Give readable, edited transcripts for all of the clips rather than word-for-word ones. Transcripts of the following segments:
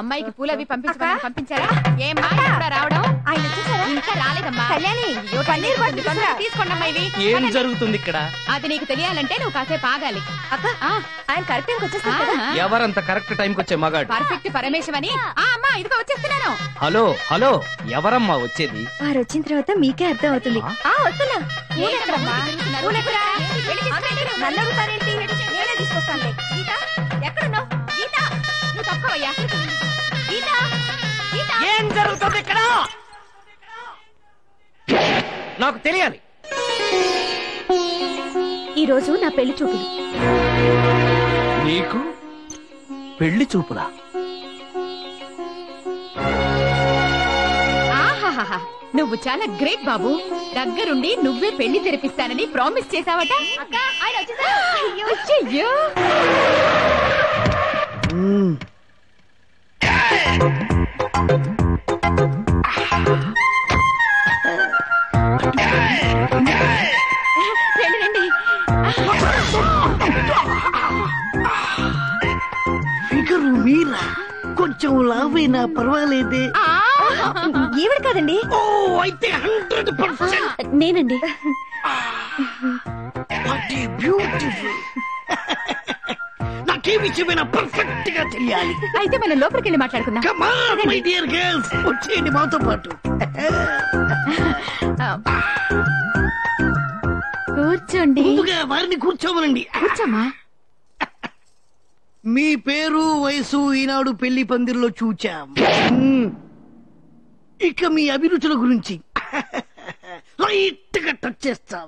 అమ్మాయికి పూలవి పంపించారా? ఏమ్మా కూడా రావడం? ఆయన ఇంకా రాలేదమ్మా. తీసుకోండమ్మా ఇవి. ఏం జరుగుతుంది ఇక్కడ? అది నీకు తెలియాలంటే నువ్వు కాసేపు ఆగాలి. అక్క ఆయన కరెక్ట్ టైంకి వచ్చేస్తాడు. ఎవరంత కరెక్ట్ టైంకి వచ్చే మగాడు? పర్ఫెక్ట్ పరమేశం అని. అమ్మా ఇదిగో వచ్చేస్తున్నాను. హలో హలో, ఎవరమ్మా వచ్చేది? వారు వచ్చిన తర్వాత మీకే అర్థం అవుతుంది. వస్తున్నా. తీసుకొస్తాను. గీత ఎక్కడున్నావు? గీత నువ్వు తక్కువయ్యా. గీత ఏం జరుగుతుంది ఇక్కడ? నాకు తెలియాలి. ఈ రోజు నా పెళ్లి చూపులు. నీకు పెళ్లి చూపులా? ఆహాహా, నువ్వు చాలా గ్రేట్ బాబు. దగ్గరుండి నువ్వే పెళ్లి తెరిపిస్తానని ప్రామిస్ చేసావట. అయ్యో రండి. ఫిగరు మీరా? కొంచెం లావైనా పర్వాలేదే. ఈవిడ కాదండి. ఓ అయితే 100% నేనండి. బ్యూటిఫుల్. నాకే విషయమైనా పర్ఫెక్ట్ గా తెలియాలి. అయితే మనం లోపలికి వెళ్ళి మాట్లాడుకుందాం. Come on, my dear girls, వచ్చేయండి మాతో పాటు. కూర్చోండి. ముందుగా వారిని కూర్చోమనండి. కూర్చోమ్మా. మీ పేరు వయసు ఈనాడు పెళ్లి పందిరిలో చూచాం. ఇక మీ అభిరుచుల గురించి లైట్ గా టచ్ చేస్తాం.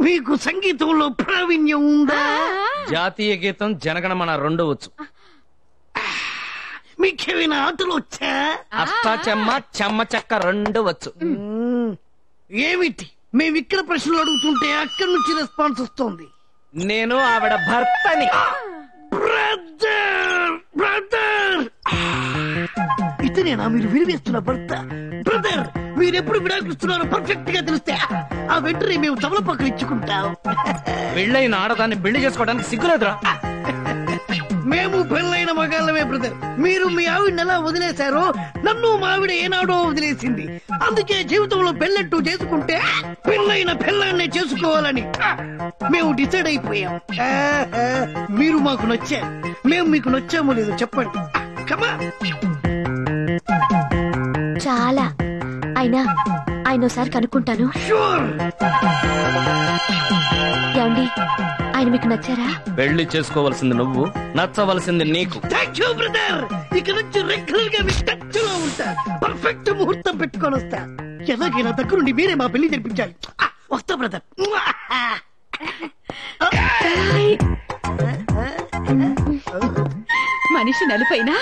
మీకు సంగీతంలో ప్రావీణ్యం ఉందా? జాతీయ గీతం జనగణమన 2 వచ్చు. మీకేమైనా ఆటలు వచ్చా? అష్టాచెమ్మ చెమ్మ చెక్క 2 వచ్చు. ఏమిటి మేమిక్కడ ప్రశ్నలు అడుగుతుంటే అక్కడి నుంచి రెస్పాన్స్ వస్తుంది. నేను ఆవిడ భర్తని. బ్రదర్ బ్రదర్, ఇతనేనా మీరు విరివేస్తున్న భర్త? బ్రదర్, మీరెప్పుడు విడాకులుస్తున్నారో పర్ఫెక్ట్ గా తెలిస్తే ఆ వెంటనే మేము తమలపాకులు ఇచ్చుకుంటాం. పెళ్ళైన ఆడదాన్ని పెళ్లి చేసుకోవడానికి సిగ్గులేదురా? మేము పెళ్ళైన మగాళ్ళమే బ్రదర్. మీరు మీ ఆవిడని ఎలా వదిలేశారో నన్ను మా ఆవిడ ఏనాడో వదిలేసింది. అందుకే జీవితంలో పెళ్ళంటూ చేసుకుంటే పెళ్ళైన పెళ్ళాన్నే చేసుకోవాలని మేము డిసైడ్ అయిపోయాం. మీరు మాకు నచ్చారు, మేము మీకు నచ్చామో లేదో చెప్పండి. కమా. చాలా. ఆయన ఒకసారి కనుక్కుంటాను. ఏమండి, ఆయన మీకు నచ్చారా? పెళ్లి చేసుకోవలసింది నువ్వు, నచ్చవలసింది నీకు. Thank you brother. ఇక నుంచి రెగ్యులర్ గా మీ టచ్ లో ఉంటా. పర్ఫెక్ట్ ముహూర్తం పెట్టుకొని వస్తా. ఎలాగైనా దగ్గరుండి మీరే మా పెళ్లి జరిపించాలి. వస్తా బ్రదర్. మనిషి నలుపైనా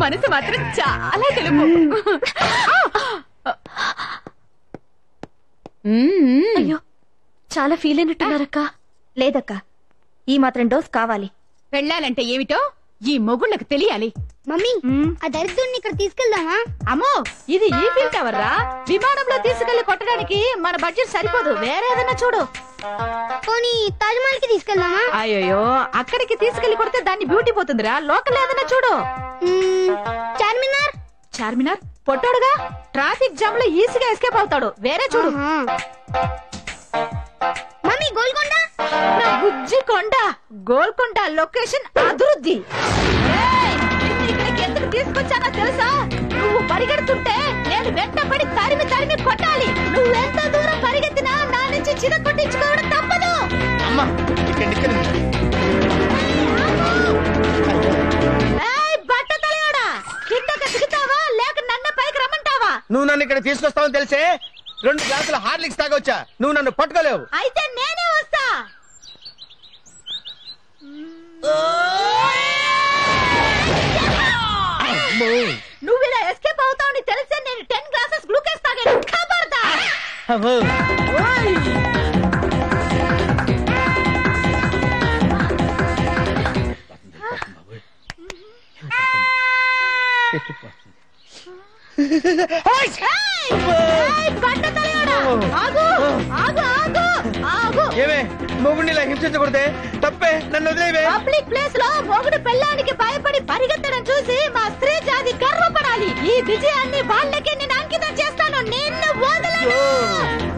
మనసు మాత్రం చాలా తెలుపు. అయ్యో, చాలా ఫీల్ అయినట్టున్నారక్క. లేదక్క, ఈ మాత్రం డోస్ కావాలి. పెళ్ళాలంటే ఏమిటో ఈ మొగుళ్ళకి తెలియాలి. మమ్మీ, ఆ దరిద్రుడిని ఇక్కడ తీసుకెళ్దామా? అమ్మో, ఇది ఈ ఫీల్ టవర్ రా. విమానంలో తీసుకెళ్లి కొట్టడానికి మన బడ్జెట్ సరిపోదు. వేరే ఏదైనా చూడు. పోనీ తాజ్ మహల్ కి తీసుకెళ్దామా? అయ్యో, అక్కడికి తీసుకెళ్లి కొడితే దాన్ని బ్యూటీ పోతుందిరా. లోకల్ ఏదైనా చూడు. చార్మినార్. చార్మినార్ పొట్టాడుగా, ట్రాఫిక్ జామ్ లో ఈజీగా ఎస్కేప్ అవుతాడు. వేరే చూడు. మమ్మీ, గోల్కొండ. నా బుజ్జి కొండ. గోల్కొండ లొకేషన్ అభివృద్ధి. ఇక్కడికి ఎందుకు తీసుకొచ్చానో తెలుసా? నువ్వు పరిగెడుతుంటే నేను వెంటపడి తరిమి తరిమి కొట్టాలి. నువ్వెంత దూరం పరిగెత్తినా నా నుంచి చిన్న కొట్టించుకోవడం తప్పదు. బట్ట తలయాడా, కిందకి దిగుతావా లేక నన్ను పైకి రమ్మంటావా? నువ్వు నన్ను ఇక్కడ తీసుకొస్తావని తెలిసే 2 గ్లాసుల హార్లిక్స్ తాగొచ్చా. నువ్వు నన్ను పట్టుకోలేవు. అయితే నేనే వస్తా. నువ్వు ఇలా ఎస్కేప్ అవుతావని తెలిసే నేను 10 గ్లాసెస్ గ్లూకోజ్ తాగాను. ఖబర్దార్. మొగుడిని ఇలా హింసించకూడదే, తప్పే, నన్ను వదిలేవే. పబ్లిక్ ప్లేస్ లో మొగుడు పెళ్ళానికి భయపడి పరిగెత్తడం చూసి మా స్త్రీ జాతి గర్వపడాలి. ఈ విజయాన్ని వాళ్ళకి నేను అంకితం చేస్తాను. నిన్ను వదలను.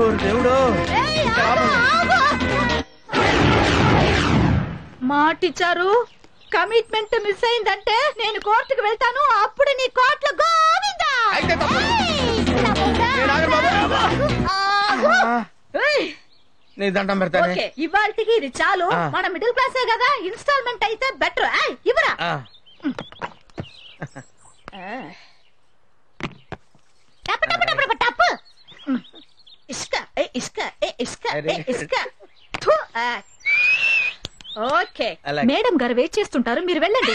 ఓ దేవుడో. ఏయ్, ఆగు, ఆగు. మాటిచ్చారు. కమిట్మెంట్ మిస్ అయిందంటే నేను కోర్టుకు వెళ్తాను. అప్పుడు నీ కోర్టులో గోవిందా. అయితే తప్పు. నేను ఆగను బాబు. నీ దండం పెడతానే. ఓకే, ఇవాళకి ఇది చాలు. మన మిడిల్ క్లాసే కదా, ఇన్స్టాల్మెంట్ అయితే బెటర్. ఇవ్వరా. టప్ టప్ టప్ టప్ టప్. ఇసుక ఇసుక ఇసుక ఇసుక. ఓకే, మేడం గారు వెయిట్ చేస్తుంటారు, మీరు వెళ్ళండి.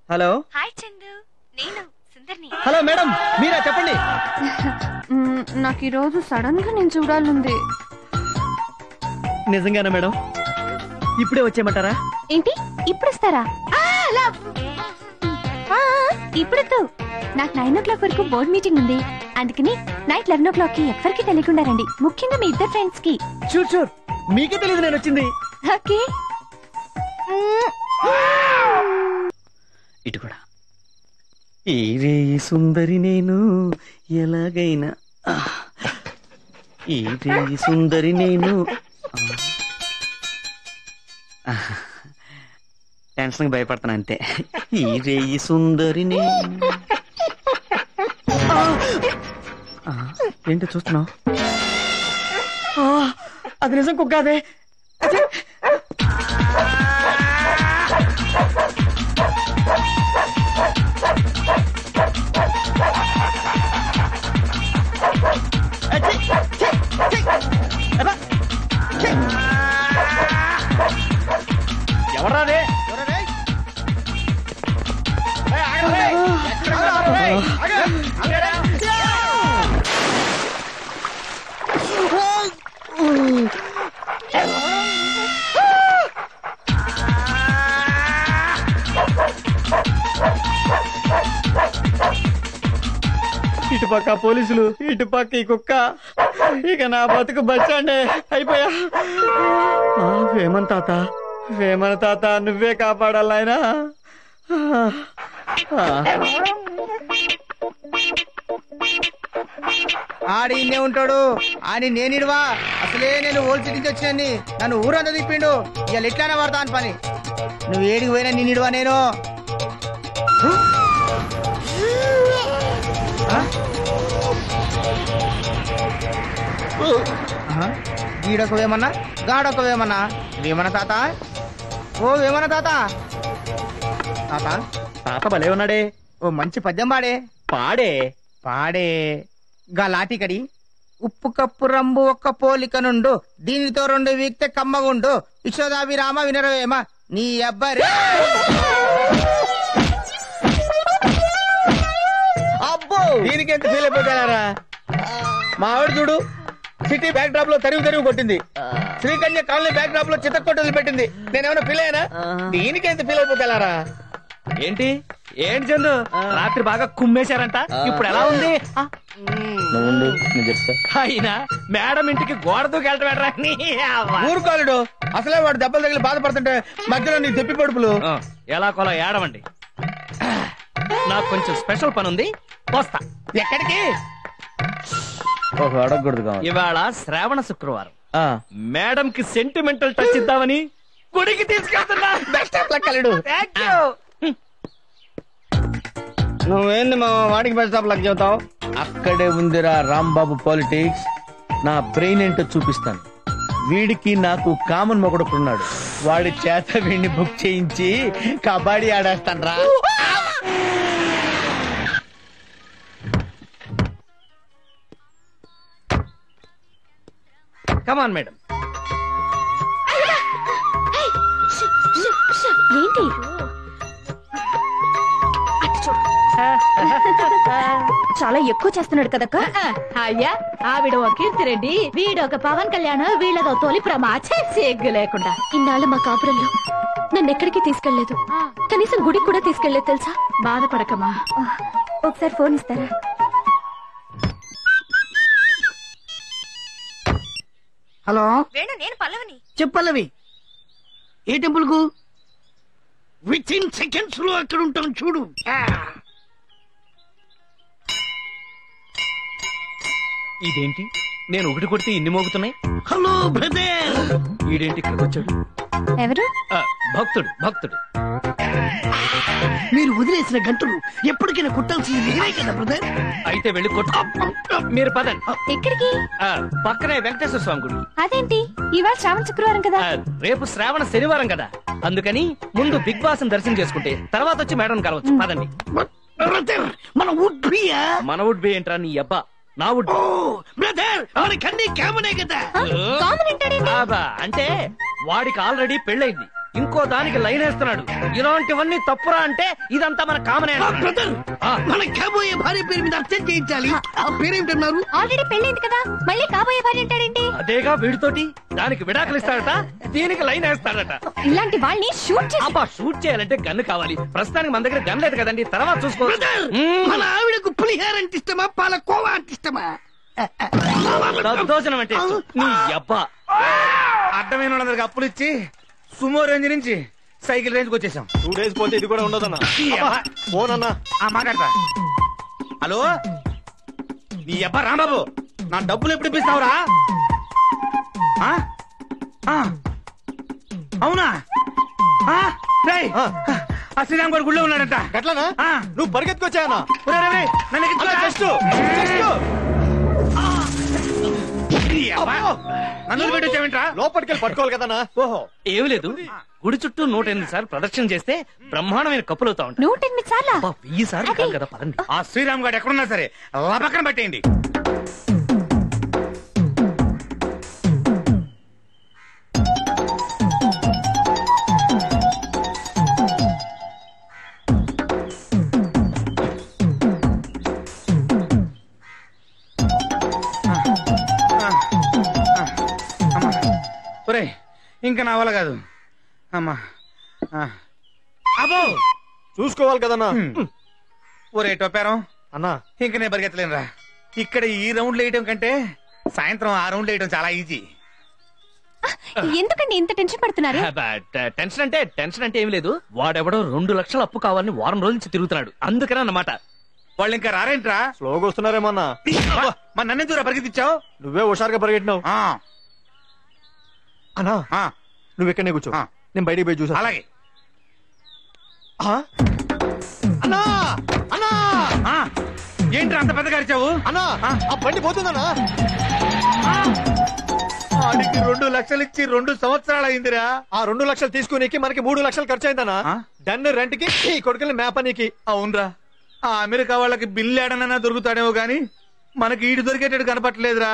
హలో. హాయ్ చందు, నేను సుందర్ని. హలో మేడం, మీరా? చెప్పండి. నాకు ఈ రోజు సడన్ గా నేను చూడాలంది. నిజంగానా మేడం? ఇప్పుడే వచ్చేయమంటారా? ఏంటి, ఇప్పుడు వస్తారా? ఇప్పుడు నాకు 9 వరకు బోర్డ్ మీటింగ్ ఉంది. అందుకని నైట్ 11 ఎవరికి తెలియకుండా రండి, ముఖ్యంగా మీ ఇద్దరు ఫ్రెండ్స్ కి. షూర్ షూర్, మీకే తెలియదు నేను వచ్చింది. ఓకే. ఇటు కూడా. ఈ రే సుందరి నేను ఎలాగైనా, ఈ రే సుందరి నేను. టెన్షన్ కి భయపడతాను అంతే. ఈ రే సుందరి నేను. ఏంటో చూస్తున్నావు? అది నిజం కుక్కాదే. ఎవరాదే? ఇటుపక్క పోలీసులు, ఇటుపక్క ఈ కుక్క. ఇక నా బతుకు బస్టాండే అయిపోయా. వేమన్ తాత, వేమన తాత, నువ్వే కాపాడాలి ఆయన. ఆడి ఇన్నే ఉంటాడు. ఆడి నేనిడువా. అసలే నేను ఓల్డ్ సిటీకి వచ్చాను. నన్ను ఊరంతా తిప్పిండు. ఇవాళ ఎట్లానే పడతా అని పని. నువ్వు ఏడికి పోయినా నేనిడువా నేను. గీడొకవేమన్నా, గాడొకవేమన్నా. వేమన తాత, ఓ వేమన తాత. తాత, తాత భలే ఉన్నాడే. ఓ మంచి పద్యం పాడే. పాడే పాడే. గా లాటికడి. ఉప్పు కప్పు రంబు ఒక్క పోలిక నుండు, దీనితో 2 వీక్తే కమ్మగుండు. యశోదాభిరామ వినరవేమ నీ అబ్బరే. అబ్బో, దీనికి ఎంత ఫీల్ అయిపోతారా? మా ఆవిడ చూడు, సిటీ బ్యాక్ డ్రాప్ లో తరివి కొట్టింది. శ్రీకన్య కాలనీ బ్యాక్ డ్రాప్ లో చిత్తకొట్టలు పెట్టింది. నేనేమన్నా ఫీల్ అయ్యానా? దీనికి ఎంత ఫీల్ అయిపోతారా? ఏంటి ఏంటి చందు, రాత్రి బాగా కుమ్మేశారంట, ఇప్పుడు ఎలా ఉంది? అయినా మేడం ఇంటికి గోడ దూకెళ్ళటరా? ఊరుకోలేడు. అసలే వాడు దెబ్బలు తగిలి బాధపడుతుంటే మధ్యలో నీ తెప్పి పడుపులు. ఎలా కొలా ఏడవండి. నాకు కొంచెం స్పెషల్ పని ఉంది, వస్తా. ఎక్కడికి? అడగకూడదు. ఇవాళ శ్రావణ శుక్రవారం, మేడం కి సెంటిమెంటల్ టచ్ ఇద్దామని గుడికి తీసుకెళ్తున్నా. బెస్ట్ ఆఫ్ లక్ అల్లుడు. నువ్వేంది మా వాడికి బెస్ట్ ఆఫ్ లక్ చెబుతావు? అక్కడే ఉందిరా రాంబాబు పాలిటిక్స్. నా బ్రెయిన్ ఏంటో చూపిస్తాను. వీడికి నాకు కామన్ మొగడుకున్నాడు. వాడి చేత వీడిని బుక్ చేయించి కబడ్డీ ఆడేస్తాను రా. Come on madam. ఏంటి? చాలా ఎక్కువ చేస్తున్నాడు కదక్క. అయ్యా ఆవిడ ఒక కీర్తిరెడ్డి, వీడొక పవన్ కళ్యాణ్, వీళ్ళదో తొలి ప్రమాచే సిగ్గు లేకుండా. ఇన్నాళ్ళు మా కాపురంలో నన్ను ఎక్కడికి తీసుకెళ్లేదు, కనీసం గుడికి కూడా తీసుకెళ్లేదు తెలుసా. బాధపడకమ్మా. ఒకసారి ఫోన్ ఇస్తారా? హలో వేణు, నేను పల్లవిని. చెప్పల్లవి. ఏ టెంపుల్ కు? విత్ ఇన్ సెకండ్స్ లో అక్కడ ఉంటాం చూడు. ఇదేంటి నేను ఒకటి కొడితే ఇన్ని మోగుతున్నాయి? Hello brother. ఈడేంటి ఇక్కడికి వచ్చాడు? ఎవరు? భక్తుడు భక్తుడు. మీరు వదిలేసిన గంటలు ఎప్పటికైనా కుట్టాల్సింది నేనే కదా బ్రదర్. అయితే వెళ్ళి కొట్టు. మీరు పదండి. ఎక్కడికి? పక్కనే వెంకటేశ్వర స్వామి గుడి. అదేంటి ఇవాళ శ్రావణ శుక్రవారం కదా? రేపు శ్రావణ శనివారం కదా, అందుకని ముందు బిగ్ బాస్ దర్శనం చేసుకుంటే తర్వాత వచ్చి మేడం కలవచ్చు. పదండి. బ్రదర్ మన వుడ్ బియా? మన వుడ్ బి ఏంట్రా నీ అబ్బా, నా వుడ్. బ్రదర్ మనకన్నీ కామనే కదా. అంటే వాడికి ఆల్రెడీ పెళ్ళైంది, ఇంకో దానికి లైన్ వేస్తున్నాడు. ఇలాంటివన్నీ తప్పురా అంటే ఇదంతా మన కామనే. బ్రదర్ మన కాబోయే భార్య పేరు మీద అర్థం చేయించాలి. ఆ పేరేమిటన్నారు? ఆల్రెడీ పెళ్ళైంది కదా, మళ్ళీ కాబోయే భార్య అంటాడేంటి? అదేగా వీడితోటి. దానికి విడాకులు ఇస్తాడట, దీనికి లైన్ వేస్తాడట. ఇలాంటి వాళ్ళని షూట్ చేసి అబ్బా షూట్ చేయాలంటే గన్ను కావాలి. ప్రస్తుతానికి మన దగ్గర గన్ లేదు కదండి, తర్వాత చూసుకోవచ్చు. మన ఆవిడకు పులిహార అంటే ఇష్టమా, పాలకోవా అంటే ఇష్టమా? దోజనం అంటే ఇష్టం. నీ అబ్బా అడ్డమైన వాళ్ళందరికి అప్పులు ఇచ్చి సుమో రేంజ్ నుంచి సైకిల్ రేంజ్ కి వచ్చేసాం. 2 days పోతే ఇది కూడా ఉండదన్నా. ఫోన్ అన్నా. మాట్లాడతా. హలో నీ అబ్బా రాంబాబు, నా డబ్బులు ఎప్పుడు ఇప్పిస్తావురా? అవునా? ఆ శ్రీరామ్ గారు గుళ్ళో ఉన్నాడంట. ఎట్లానా? నువ్వు పరిగెత్తుకొచ్చాయన్నా. నన్ను పెట్టొచ్చావేంట్రా? లోపలికి వెళ్ళి పట్టుకోవాలి కదన్నా. ఓహో ఏమి లేదు, గుడి చుట్టూ 108 సార్లు ప్రదక్షిణ చేస్తే బ్రహ్మాండమైన కప్పులు అవుతా ఉంటాయి. 108 సార్లా? 1000 సార్లు కాదు కదా. పదండి. ఆ శ్రీరామ్ గారు ఎక్కడున్నా సరే పక్కన పెట్టేయండి. ఇంకా నా వల్ల కాదు అమ్మా. అబ్బో చూసుకోవాలి కదన్నా. ఒరే టొప్పారం అన్నా, ఇంక నేను పరిగెత్తలేనురా. ఇక్కడ ఈ రౌండ్లు వేయటం కంటే సాయంత్రం ఆ రౌండ్లు వేయటం చాలా ఈజీ. ఎందుకండి ఇంత టెన్షన్ పడుతున్నారు? టెన్షన్ అంటే ఏమి లేదు, వాడెవడో 2 లక్షల అప్పు కావాలని వారం రోజుల నుంచి తిరుగుతున్నాడు, అందుకనే అన్నమాట. వాళ్ళు ఇంకా రారేంట్రా? స్లోగా వస్తున్నారేమన్నా. మా నన్నెందుకురా పరిగెత్తిచ్చావు? నువ్వే హుషారుగా పరిగెట్టినావు. అన్నా నువ్వు ఎక్కడనే కూర్చో, నేను బయటికి పోయి చూసా. అలాగే. అన్నా అన్నా ఏంట్రా అంత పెద్దగా అరిచావు? అన్నా ఆ బండి పోతుందన్నా. ఆడికి 2 లక్షలు ఇచ్చి 2 సంవత్సరాలు అయిందిరా. ఆ 2 లక్షలు తీసుకునేకి మనకి 3 లక్షలు ఖర్చు అయిందన్నా. దాన్ని రెంట్ కి ఈ కొడుకుని మేపనీకి. అవునరా, ఆ అమెరికా వాళ్ళకి బిల్లు ఏడనైనా దొరుకుతాడేమో గాని మనకి ఈడు దొరికేటట్టు కనపట్లేదురా.